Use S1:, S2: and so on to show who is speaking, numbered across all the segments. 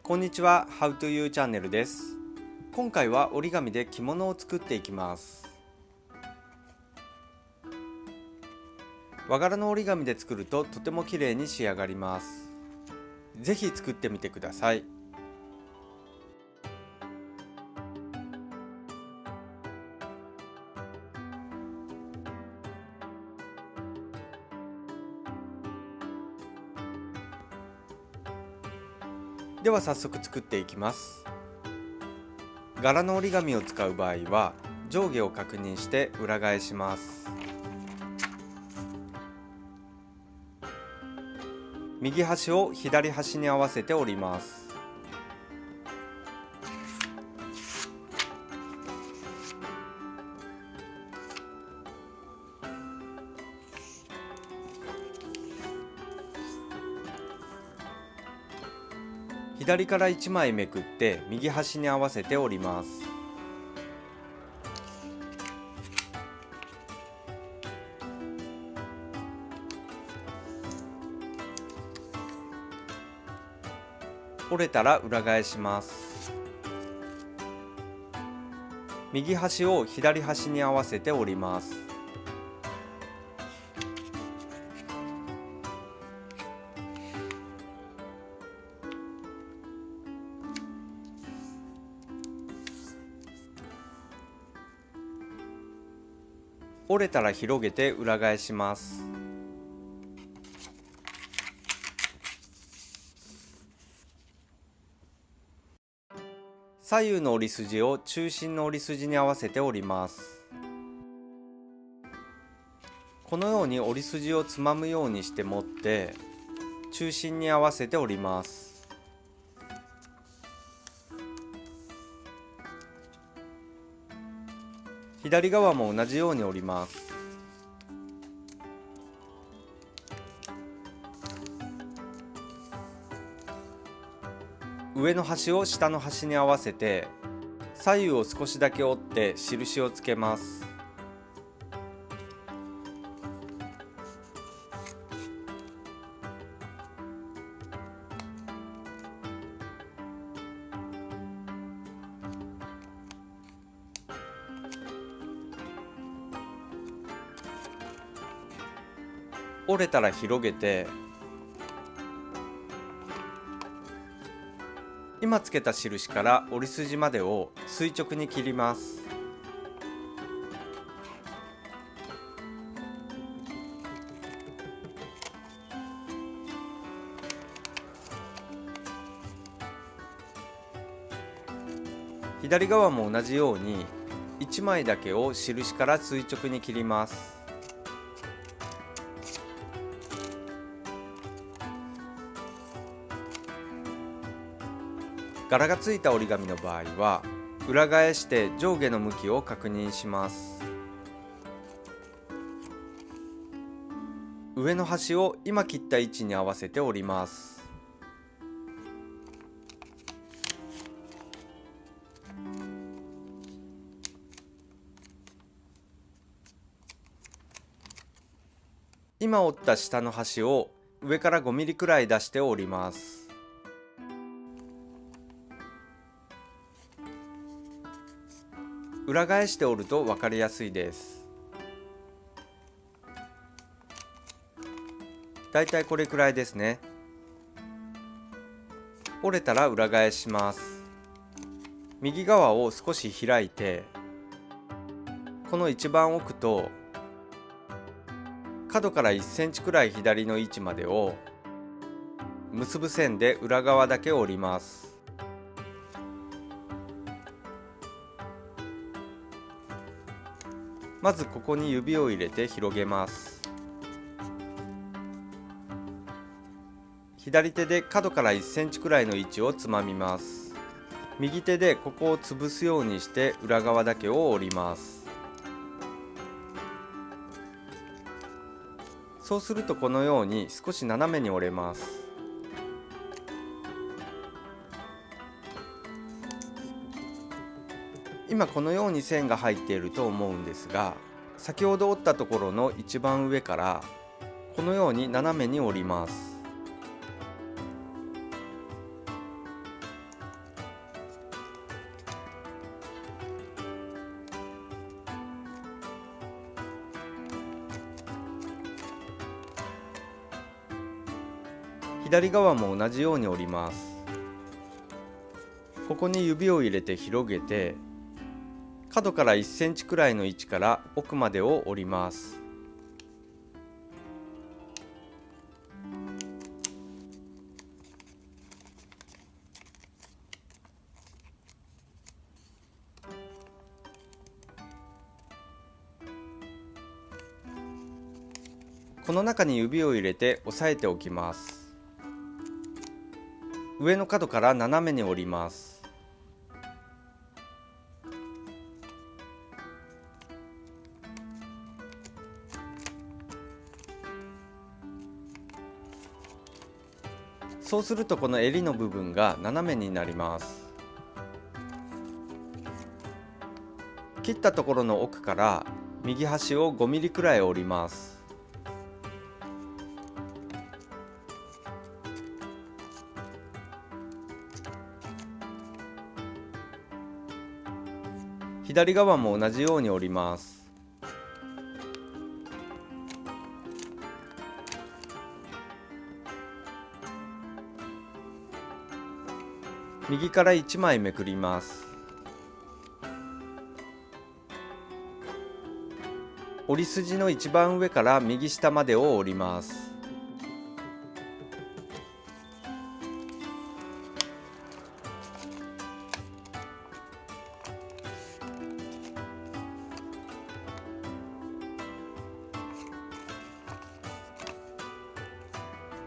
S1: こんにちは、How to You チャンネルです。今回は折り紙で着物を作っていきます。和柄の折り紙で作るととても綺麗に仕上がります。ぜひ作ってみてください。では早速作っていきます。柄の折り紙を使う場合は上下を確認して裏返します。右端を左端に合わせて折ります。左から1枚めくって右端に合わせて折ります。折れたら裏返します。右端を左端に合わせて折ります。折れたら広げて裏返します。左右の折り筋を中心の折り筋に合わせて折ります。このように折り筋をつまむようにして持って中心に合わせて折ります。左側も同じように折ります。上の端を下の端に合わせて左右を少しだけ折って印をつけます。折れたら広げて今つけた印から折り筋までを垂直に切ります。左側も同じように1枚だけを印から垂直に切ります。柄がついた折り紙の場合は裏返して上下の向きを確認します。上の端を今切った位置に合わせて折ります。今折った下の端を上から5ミリくらい出して折ります。裏返して折ると分かりやすいです。だいたいこれくらいですね。折れたら裏返します。右側を少し開いてこの一番奥と角から1センチくらい左の位置までを結ぶ線で裏側だけ折ります。まずここに指を入れて広げます。左手で角から1センチくらいの位置をつまみます。右手でここを潰すようにして裏側だけを折ります。そうするとこのように少し斜めに折れます。今このように線が入っていると思うんですが、先ほど折ったところの一番上からこのように斜めに折ります。左側も同じように折ります。ここに指を入れて広げて、角から1センチくらいの位置から奥までを折ります。この中に指を入れて押さえておきます。上の角から斜めに折ります。そうするとこの襟の部分が斜めになります。切ったところの奥から右端を5ミリくらい折ります。左側も同じように折ります。右から1枚めくります。折り筋の一番上から右下までを折ります。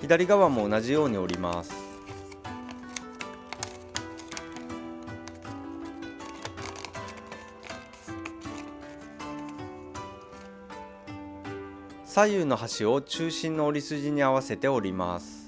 S1: 左側も同じように折ります。左右の端を中心の折り筋に合わせて折ります。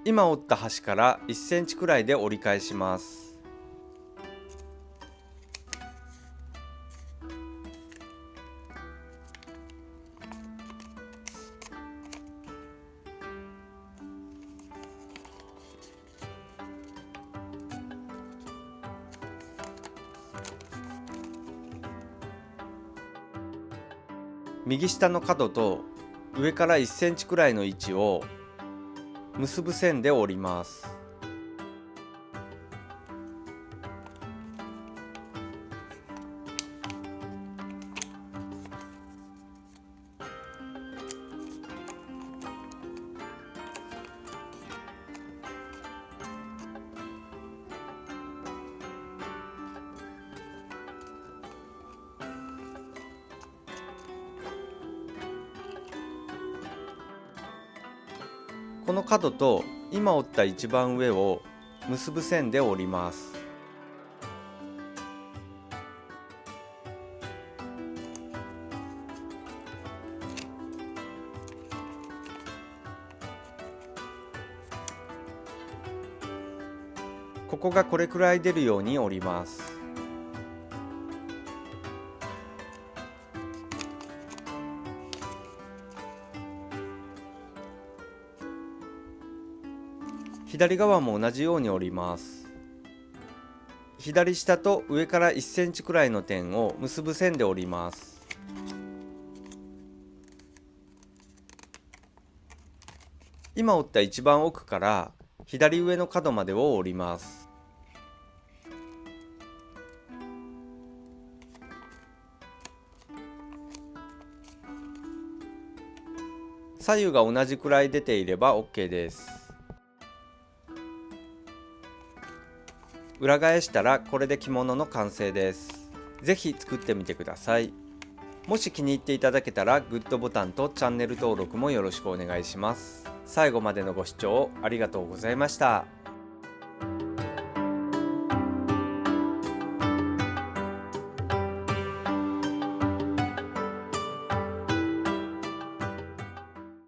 S1: 今折った端から1センチくらいで折り返します。右下の角と上から1センチくらいの位置を結ぶ線で折ります。この角と今折った一番上を結ぶ線で折ります。ここがこれくらい出るように折ります。左側も同じように折ります。左下と上から1センチくらいの点を結ぶ線で折ります。今折った一番奥から左上の角までを折ります。左右が同じくらい出ていれば OK です。裏返したらこれで着物の完成です。ぜひ作ってみてください。もし気に入っていただけたらグッドボタンとチャンネル登録もよろしくお願いします。最後までのご視聴ありがとうございました。